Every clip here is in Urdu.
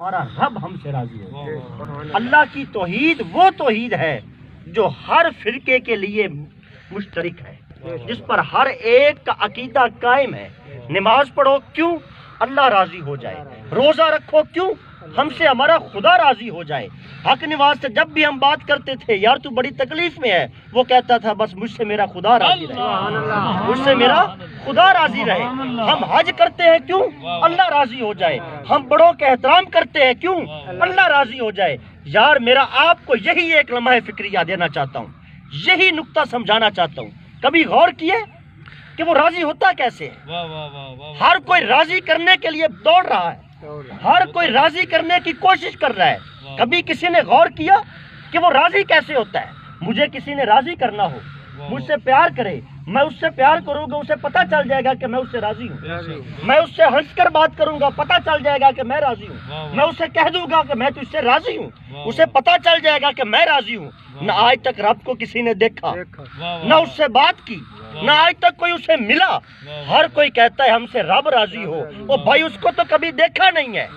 ہمارا رب ہم سے راضی ہو۔ اللہ کی توحید وہ توحید ہے جو ہر فرقے کے لیے مشترک ہے، جس پر ہر ایک کا عقیدہ قائم ہے۔ نماز پڑھو کیوں؟ اللہ راضی ہو جائے۔ روزہ رکھو کیوں؟ ہم سے ہمارا خدا راضی ہو جائے۔ حق نواز سے جب بھی ہم بات کرتے تھے یار تو بڑی تکلیف میں ہے، وہ کہتا تھا بس مجھ سے میرا خدا راضی رہے، مجھ سے میرا خدا راضی رہے۔ ہم حج کرتے ہیں کیوں؟ اللہ راضی ہو جائے۔ ہم بڑوں کے احترام کرتے ہیں کیوں؟ اللہ راضی ہو جائے۔ یار میرا آپ کو یہی ایک لمحہ فکریہ دینا چاہتا ہوں، یہی نقطہ سمجھانا چاہتا ہوں۔ کبھی غور کیے کہ وہ راضی ہوتا کیسے ہے؟ ہر کوئی راضی کرنے کے لیے دوڑ رہا ہے، ہر کوئی راضی کرنے کی کوشش کر رہا ہے۔ کبھی کسی نے غور کیا کہ وہ راضی کیسے ہوتا ہے؟ مجھے کسی نے راضی کرنا ہو، مجھ سے پیار کرے، میں اس سے پیار کروں گا، اسے پتہ چل جائے گا کہ میں اس سے راضی ہوں۔ میں اس سے ہنس کر بات کروں گا، پتہ چل جائے گا کہ میں راضی ہوں۔ میں اسے کہہ دوں گا کہ میں تجھ سے راضی ہوں، اسے پتہ چل جائے گا کہ میں راضی ہوں۔ نہ آج تک رب کو کسی نے دیکھا، نہ اس سے بات کی، نہ آج تک کوئی اسے ملا۔ ہر کوئی کہتا ہے ہم سے رب راضی ہو۔ وہ بھائی اس کو تو کبھی دیکھا نہیں ہے،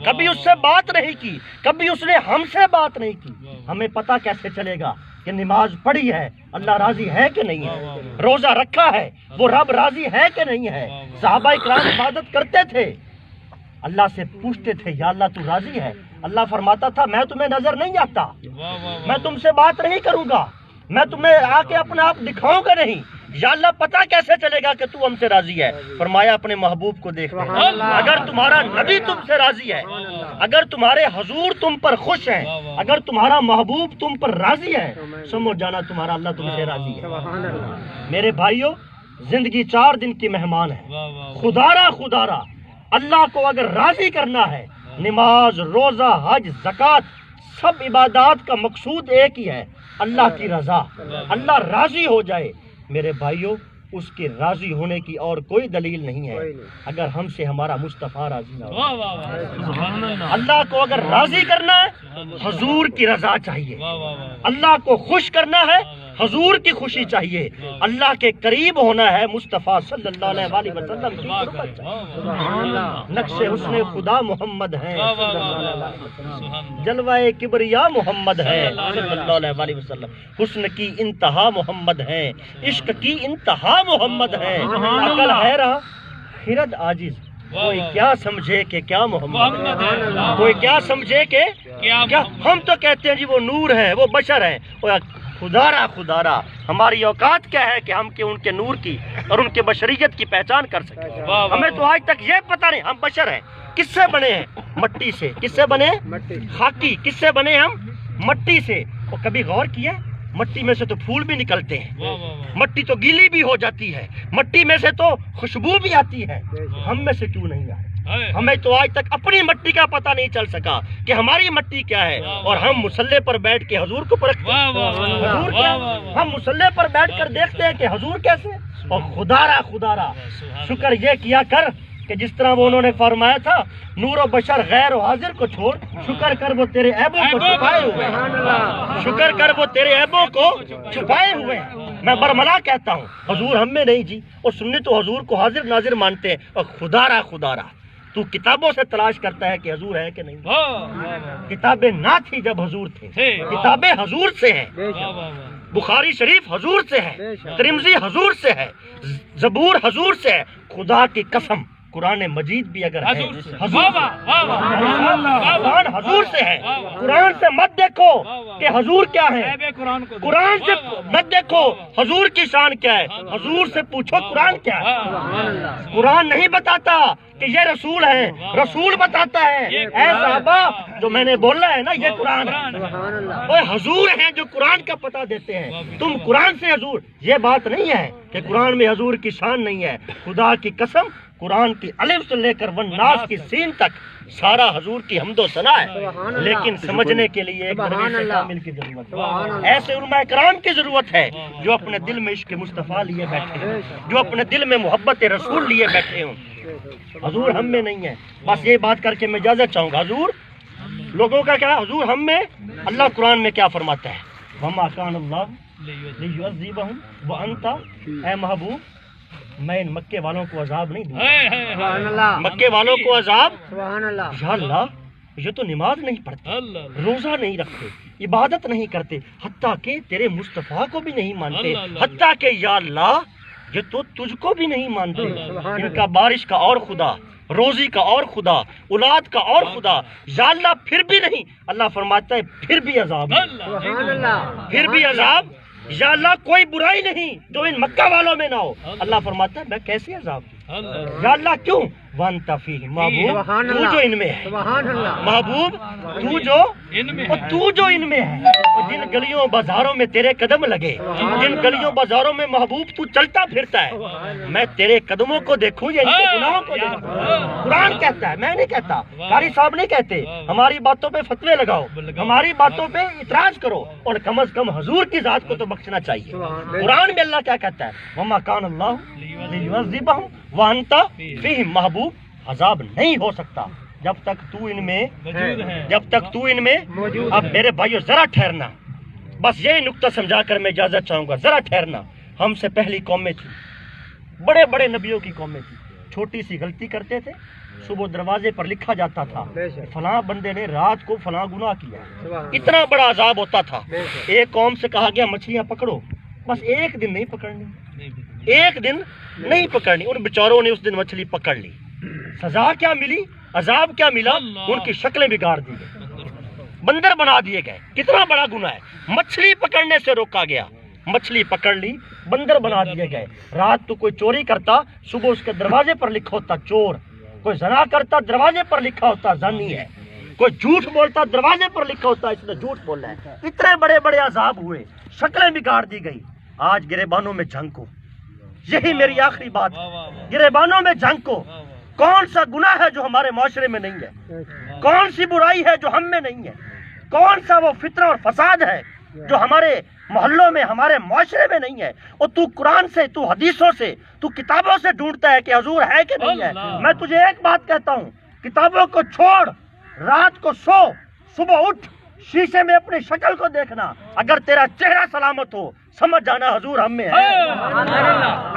کبھی اس سے بات نہیں کی، کبھی اس نے ہم سے بات نہیں کی۔ ہمیں پتہ کیسے چلے گا کہ نماز پڑھی ہے اللہ راضی ہے کہ نہیں ہے؟ روزہ رکھا ہے وہ رب راضی ہے کہ نہیں ہے؟ صحابہ کرام عبادت کرتے تھے، اللہ سے پوچھتے تھے یا اللہ تو راضی ہے؟ اللہ فرماتا تھا میں تمہیں نظر نہیں آتا، میں تم سے بات نہیں کروں گا، میں تمہیں آ کے اپنا آپ دکھاؤں گا نہیں۔ یا اللہ پتہ کیسے چلے گا کہ تو ہم سے راضی ہے؟ فرمایا اپنے محبوب کو دیکھ لو۔ اگر تمہارا نبی تم سے راضی ہے، اگر تمہارے حضور تم پر خوش ہیں، اگر تمہارا محبوب تم پر راضی ہے، سمجھ جانا تمہارا اللہ تم سے راضی ہے۔ میرے بھائیوں، زندگی 4 دن کی مہمان ہے۔ خدارا اللہ کو اگر راضی کرنا ہے، نماز، روزہ، حج، زکوٰۃ، سب عبادات کا مقصود ایک ہی ہے، اللہ کی رضا۔ اللہ راضی ہو جائے۔ میرے بھائیوں، اس کے راضی ہونے کی اور کوئی دلیل نہیں ہے اگر ہم سے ہمارا مصطفیٰ راضی نہ ہو۔ اللہ کو اگر راضی کرنا ہے، حضور کی رضا چاہیے۔ اللہ کو خوش کرنا ہے، حضور کی خوشی چاہیے۔ اللہ کے قریب ہونا ہے، مصطفیٰ صلی اللہ علیہ وسلم کی قربت چاہیے۔ نقش حسن خدا محمد ہے، جلوہ کبریا محمد ہے صلی اللہ علیہ وسلم۔ حسن کی انتہا محمد ہے، عشق کی انتہا محمد ہے۔ عقل حیرہ خرد عاجز، کوئی کیا سمجھے کہ کیا محمد ہے، کوئی کیا سمجھے کہ کیا۔ ہم تو کہتے ہیں جی وہ نور ہے، وہ بشر ہے۔ خدارا ہماری اوقات کیا ہے کہ ہم ان کے نور کی اور ان کے بشریت کی پہچان کر سکیں؟ ہمیں تو آج تک یہ پتہ نہیں ہم بشر ہیں۔ کس سے بنے ہیں؟ مٹی سے۔ کس سے بنے؟ خاکی۔ کس سے بنے ہم؟ مٹی سے۔ اور کبھی غور کیا مٹی میں سے تو پھول بھی نکلتے ہیں، مٹی تو گیلی بھی ہو جاتی ہے، مٹی میں سے تو خوشبو بھی آتی ہے، ہم میں سے کیوں نہیں آئے؟ ہمیں تو آج تک اپنی مٹی کا پتہ نہیں چل سکا کہ ہماری مٹی کیا ہے، اور ہم مصلی پر بیٹھ کے حضور کو پرکھتے ہیں۔ حضور کیا؟ ہم مصلی پر بیٹھ کر دیکھتے ہیں کہ حضور کیسے۔ اور خدارا شکر یہ کیا کر کہ جس طرح وہ انہوں نے فرمایا تھا نور و بشر غیر و حاضر کو چھوڑ، شکر کر وہ تیرے عیبوں کو چھپائے ہوئے ہیں، شکر کر وہ تیرے عیبوں کو چھپائے ہوئے ہیں۔ میں برملا کہتا ہوں حضور ہم میں نہیں جی، اور سنی تو حضور کو حاضر ناظر مانتے ہیں۔ اور خدارا تو کتابوں سے تلاش کرتا ہے کہ حضور ہے کہ نہیں؟ کتابیں نہ تھی جب حضور تھے، کتابیں حضور سے ہیں۔ بخاری شریف حضور سے ہے، ترمذی حضور سے ہے، زبور حضور سے ہے۔ خدا کی قسم قرآن مجید بھی اگر ہے قرآن حضور سے ہے۔ قرآن سے مت دیکھو کہ حضور کیا ہے، قرآن سے مت دیکھو حضور کی شان کیا ہے، حضور سے پوچھو قرآن کیا ہے۔ قرآن نہیں بتاتا کہ یہ رسول ہے، رسول بتاتا ہے اے صحابہ جو میں نے بولا ہے نا یہ قرآن ہے۔ وہ حضور ہیں جو قرآن کا پتہ دیتے ہیں، تم قرآن سے حضور۔ یہ بات نہیں ہے کہ قرآن میں حضور کی شان نہیں ہے۔ خدا کی قسم قرآن کی الف سے لے کر والناس کی سین تک سارا حضور کی حمد و ثنا ہے، لیکن سمجھنے کے لیے ایک درویش کامل کی ضرورت ہے۔ ایسے علماء کرام کی ضرورت ہے جو اپنے دل میں عشق مصطفیٰ لیے بیٹھے ہیں، جو اپنے دل میں محبت رسول لیے بیٹھے ہوں۔ حضور ہم میں نہیں ہے۔ بس یہ بات کر کے میں اجازت چاہوں گا۔ حضور لوگوں کا کیا؟ حضور ہم میں۔ اللہ قرآن میں کیا فرماتا ہے؟ وما کان اللہ لیعذبہم وانت، اے محبوب میں ان مکے والوں کو عذاب نہیں دوں گا۔ مکے والوں کو عذاب؟ یا اللہ یہ تو نماز نہیں پڑھتے، روزہ نہیں رکھتے، عبادت نہیں کرتے، حتیٰ کہ تیرے مصطفیٰ کو بھی نہیں مانتے، حتیٰ کہ یا اللہ یہ تو تجھ کو بھی نہیں مانتے۔ ان کا بارش کا اور خدا، روزی کا اور خدا، اولاد کا اور خدا، یا اللہ پھر بھی نہیں۔ اللہ فرماتا ہے پھر بھی عذاب، پھر بھی عذاب، یا اللہ کوئی برائی نہیں جو ان مکہ والوں میں نہ ہو۔ اللہ فرماتا ہے میں کیسے عذاب دوں؟ یا اللہ کیوں؟ وانت فیہم، محبوب تو جو ان میں ہے، محبوب تو جو ان میں ہے، جن گلیوں بازاروں میں تیرے قدم لگے، جن گلیوں بازاروں میں محبوب تو چلتا پھرتا ہے، میں تیرے قدموں کو دیکھوں یا ان کے گناہوں کو دیکھوں؟ قرآن کہتا ہے، میں نہیں کہتا، قاری صاحب نہیں کہتے۔ ہماری باتوں پہ فتوے لگاؤ، ہماری باتوں پہ اعتراض کرو، اور کم از کم حضور کی ذات کو تو بخشنا چاہیے۔ قرآن میں اللہ کیا کہتا ہے؟ وما کان اللہ لیعذبہم وانت فیہم، محبوب عذاب نہیں ہو سکتا جب تک تو ان میں، جب تک تو ان میں۔ اب میرے بھائیو ذرا ٹھہرنا، بس یہ نقطہ سمجھا کر میں اجازت چاہوں گا، ذرا ٹھہرنا۔ ہم سے پہلی قومیں تھی، بڑے بڑے نبیوں کی قومیں تھی، چھوٹی سی غلطی کرتے تھے، صبح دروازے پر لکھا جاتا تھا فلاں بندے نے رات کو فلاں گناہ کیا، اتنا بڑا عذاب ہوتا تھا۔ ایک قوم سے کہا گیا مچھلیاں پکڑو، بس ایک دن نہیں پکڑنی، ایک دن نہیں پکڑنی، ان بیچاروں نے اس دن مچھلی پکڑ لی، سزا کیا ملی، عذاب کیا ملا؟ ان کی شکلیں بگاڑ دی گئی، بندر بنا دیے گئے۔ کتنا بڑا گناہ ہے، مچھلی پکڑنے سے روکا گیا، مچھلی پکڑ لی، بندر بنا دیے گئے۔ رات تو کوئی چوری کرتا، صبح اس کے دروازے پر لکھا ہوتا چور، کوئی زنا کرتا دروازے پر لکھا ہوتا زانی ہے، کوئی جھوٹ بولتا دروازے پر لکھا ہوتا اس نے جھوٹ بولا ہے۔ اتنے بڑے بڑے عذاب ہوئے، شکلیں بگاڑ دی گئی۔ آج گریبانوں میں جھنکو، یہی میری آخری بات، گریبانوں میں جھنکو، کون سا گناہ ہے جو ہمارے معاشرے میں نہیں ہے؟ کون سی برائی ہے جو ہم میں نہیں ہے؟ کون سا وہ فتنہ اور فساد ہے جو ہمارے محلوں میں، ہمارے معاشرے میں نہیں ہے؟ اور تو قرآن سے، تو حدیثوں سے، تو کتابوں سے ڈھونڈتا ہے کہ حضور ہے کہ نہیں ہے۔ میں تجھے ایک بات کہتا ہوں، کتابوں کو چھوڑ، رات کو سو، صبح اٹھ، شیشے میں اپنی شکل کو دیکھنا، اگر تیرا چہرہ سلامت ہو سمجھ جانا حضور ہم میں ہے۔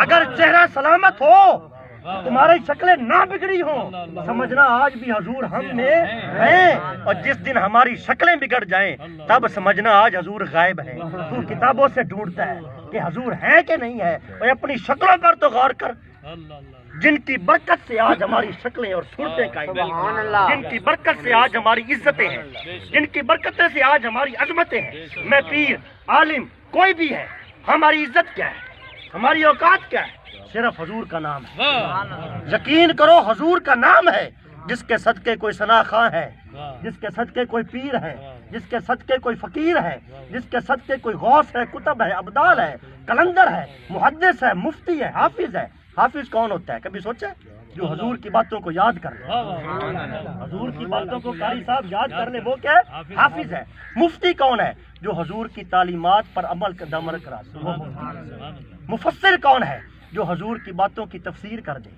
اگر چہرہ سلامت ہو، تمہاری شکلیں نہ بگڑی ہوں، سمجھنا آج بھی حضور ہم میں ہیں، اور جس دن ہماری شکلیں بگڑ جائیں تب سمجھنا آج حضور غائب ہے۔ تو کتابوں سے ڈھونڈتا ہے کہ حضور ہے کہ نہیں ہے، اور اپنی شکلوں پر تو غور کر، جن کی برکت سے آج ہماری شکلیں اور صورتیں قائم ہیں، جن کی برکت سے آج ہماری عزتیں ہیں، جن کی برکتیں سے آج ہماری عظمتیں ہیں۔ میں پیر، عالم، کوئی بھی ہے، ہماری عزت کیا ہے، ہماری اوقات کیا ہے؟ صرف حضور کا نام ہے۔ یقین کرو حضور کا نام ہے، جس کے صدقے کوئی ثنا خاں ہے، جس کے صدقے کوئی پیر ہے، جس کے صدقے کوئی فقیر ہے، جس کے صدقے کوئی غوث ہے، کتب ہے، ابدال ہے، کلندر ہے، محدث ہے، مفتی ہے، حافظ ہے۔ حافظ کون ہوتا ہے؟ کبھی سوچا؟ جو حضور کی باتوں کو یاد کر لے، حضور کی باتوں کو قاری صاحب یاد کر لے، وہ کیا ہے؟ حافظ ہے۔ مفتی کون ہے؟ جو حضور کی تعلیمات پر عمل کرا۔ مفسر کون ہے؟ جو حضور کی باتوں کی تفسیر کر دے۔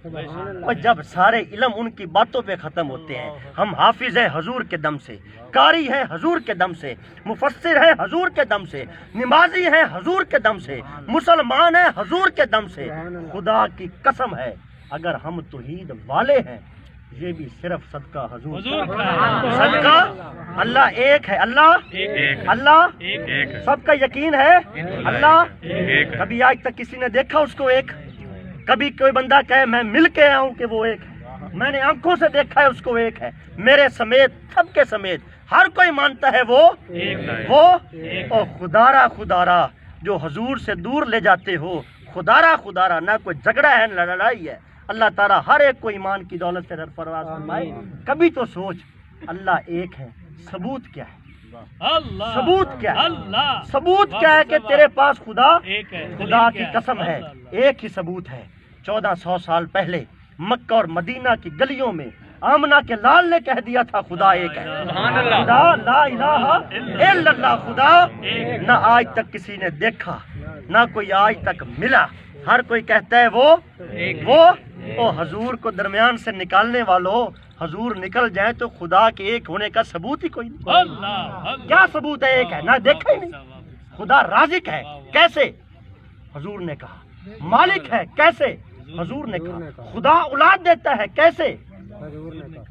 اور جب سارے علم ان کی باتوں پہ ختم ہوتے ہیں، ہم حافظ ہیں حضور کے دم سے، قاری ہیں حضور کے دم سے، مفسر ہیں حضور کے دم سے، نمازی ہیں حضور کے دم سے، مسلمان ہیں حضور کے دم سے۔ خدا کی قسم ہے اگر ہم توحید والے ہیں، یہ بھی صرف صدقہ حضور کا۔ صدقہ اللہ ایک ہے، اللہ سب کا یقین ہے، اللہ کبھی آج تک کسی نے دیکھا اس کو ایک؟ کبھی کوئی بندہ کہے میں مل کے آیا ہوں کہ وہ ایک ہے؟ میں نے آنکھوں سے دیکھا ہے اس کو ایک ہے، میرے سمیت، سب کے سمیت ہر کوئی مانتا ہے وہ اور خدارا جو حضور سے دور لے جاتے ہو، خدارا نہ کوئی جھگڑا ہے نہ لڑائی ہے۔ اللہ تعالیٰ ہر ایک کو ایمان کی دولت سے سرفراز فرمائے۔ کبھی تو سوچ، اللہ ایک ہے، ثبوت کیا ہے؟ ثبوت کیا ہے؟ ثبوت کیا ہے کہ تیرے پاس خدا کی قسم ہے ایک ہی ثبوت ہے۔ 1400 سال پہلے مکہ اور مدینہ کی گلیوں میں آمنہ کے لال نے کہہ دیا تھا خدا ایک ہے، خدا لا الہ الا اللہ، خدا نہ آج تک کسی نے دیکھا نہ کوئی آج تک ملا، ہر کوئی کہتا ہے وہ حضور کو درمیان سے نکالنے والوں، حضور نکل جائیں تو خدا کے ایک ہونے کا ثبوت ہی کوئی نہیں۔ کیا ثبوت ہے ایک ہے؟ نہ دیکھا ہی نہیں۔ خدا رازق ہے، کیسے؟ حضور نے کہا۔ مالک ہے، کیسے؟ حضور نے کہا۔ خدا اولاد دیتا ہے، کیسے؟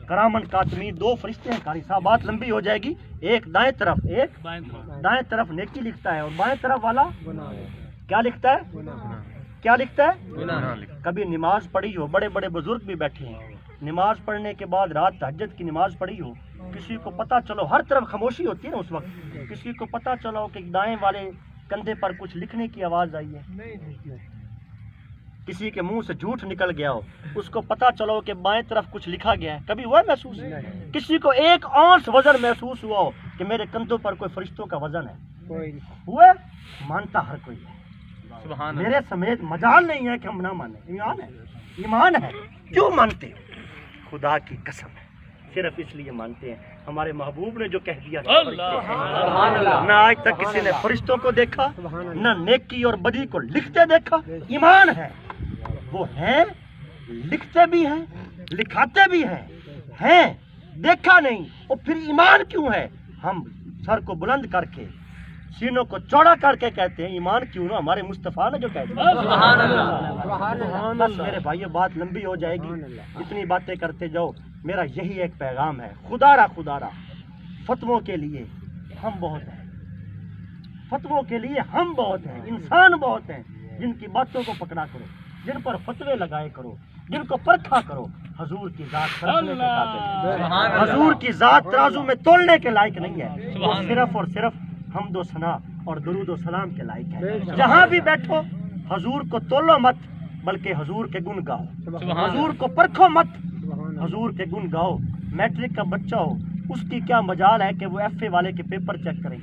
کرامن کاتمین 2 فرشتے ہیں. قاری صاحب بات لمبی ہو جائے گی. ایک دائیں طرف، ایک دائیں طرف نیکی لکھتا ہے اور بائیں طرف والا کیا لکھتا ہے؟ کیا لکھتا ہے؟ کبھی نماز پڑھی ہو، بڑے بڑے بزرگ بھی بیٹھے ہیں، نماز پڑھنے کے بعد رات تہجد کی نماز پڑھی ہو، کسی کو پتہ چلو، ہر طرف خاموشی ہوتی ہے نا اس وقت، کسی کو پتہ چلو کہ دائیں والے کندھے پر کچھ لکھنے کی آواز آئی ہے، کسی کے منہ سے جھوٹ نکل گیا ہو، اس کو پتہ چلو کہ بائیں طرف کچھ لکھا گیا ہے، کبھی ہوا محسوس؟ کسی کو 1 اونس وزن محسوس ہوا ہو کہ میرے کندھوں پر کوئی فرشتوں کا وزن ہے، ہوئے؟ مانتا ہر کوئی ہے، میرے سمیت مجال نہیں ہے کہ ہم نہ مانیں. ایمان ہے، ایمان ہے. کیوں مانتے؟ خدا کی قسم ہے، صرف اس لیے مانتے ہیں ہمارے محبوب نے جو کہہ دیا. نہ آج تک کسی نے فرشتوں کو دیکھا، نہ نیکی اور بدی کو لکھتے دیکھا. ایمان ہے، وہ ہیں، لکھتے بھی ہیں، لکھاتے بھی ہیں دیکھا نہیں. اور پھر ایمان کیوں ہے؟ ہم سر کو بلند کر کے، سینوں کو چوڑا کر کے کہتے ہیں ایمان کیوں نہ، ہمارے مصطفیٰ نے جو کہتے ہیں. بس میرے بھائیو بات لمبی ہو جائے گی، اتنی باتیں کرتے جاؤ. میرا یہی ایک پیغام ہے، خدا را فتووں کے لیے ہم بہت ہیں، فتووں کے لیے ہم بہت ہیں، انسان بہت ہیں. جن کی باتوں کو پکڑا کرو، جن پر فتوے لگائے کرو، جن کو پرکھا کرو. حضور کی ذات پرکھنے کے قابل ہے، حضور کی ذات ترازو میں تولنے کے لائق نہیں ہے. وہ صرف اور صرف حمد و ثنا اور درود و سلام کے لائق ہے. جہاں بھی بیٹھو حضور کو تولو مت، بلکہ حضور کے گن گاؤ. حضور کو پرکھو مت، حضور کے گن گاؤ. میٹرک کا بچہ ہو، اس کی کیا مجال ہے کہ وہ ایف اے والے کے پیپر چیک کریں.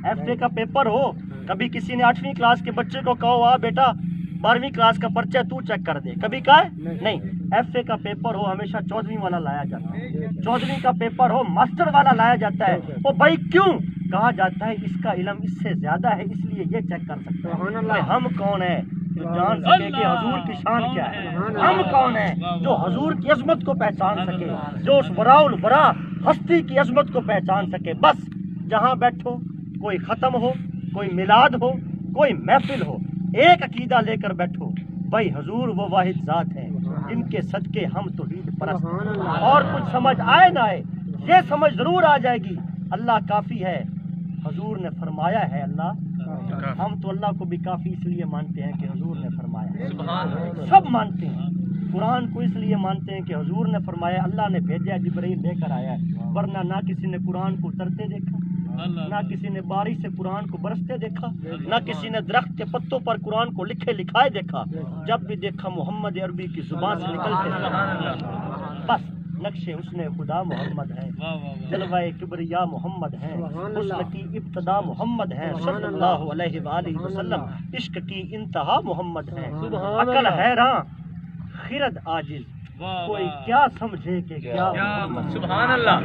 ایف اے کا پیپر ہو، کبھی کسی نے 8ویں کلاس کے بچے کو کہو آ بیٹا 12ویں کلاس کا پرچہ تو چیک کر دے، کبھی کہا ہے؟ نہیں. ایف اے کا پیپر ہو ہمیشہ 14ویں والا لایا جاتا ہے، 14ویں کا پیپر ہو ماسٹر والا لایا جاتا ہے. وہ بھائی کیوں کہا جاتا ہے؟ اس کا علم اس سے زیادہ ہے، اس لیے یہ چیک کر سکتا ہے. ہم کون ہیں جو جان سکے کہ حضور کی شان کیا ہے؟ ہم کون ہیں جو حضور کی عظمت کو پہچان سکے، جو اس وراء الورا ہستی کی عظمت کو پہچان سکے؟ بس جہاں بیٹھو، کوئی ختم ہو، کوئی میلاد ہو، کوئی محفل ہو، ایک عقیدہ لے کر بیٹھو، بھائی حضور وہ واحد ذات ہے جن کے صدقے ہم توحید پرست ہیں. اور کچھ سمجھ آئے نہ آئے، یہ سمجھ ضرور آ جائے گی اللہ کافی ہے. حضور نے فرمایا ہے اللہ، ہم تو اللہ کو بھی کافی اس لیے مانتے ہیں کہ حضور نے فرمایا ہے. سب مانتے ہیں. قرآن کو اس لیے مانتے ہیں کہ حضور نے فرمایا، اللہ نے بھیجا، جبرائیل لے کر آیا ہے. ورنہ نہ کسی نے قرآن کو اترتے دیکھا، نہ کسی نے بارش سے قرآن کو برستے دیکھا، نہ کسی نے درخت کے پتوں پر قرآن کو لکھے لکھائے دیکھا. جب بھی دیکھا محمد عربی کی زبان سے نکلتے ہیں. بس نقش حسن خدا محمد ہے، جلوہ کبریا محمد ہے، حسن کی ابتدا محمد ہے، صلی اللہ علیہ وآلہ وسلم. عشق کی انتہا محمد ہے. عقل حیران خرد عاجز، کوئی کیا سمجھے کہ کیا محمد. سبحان اللہ.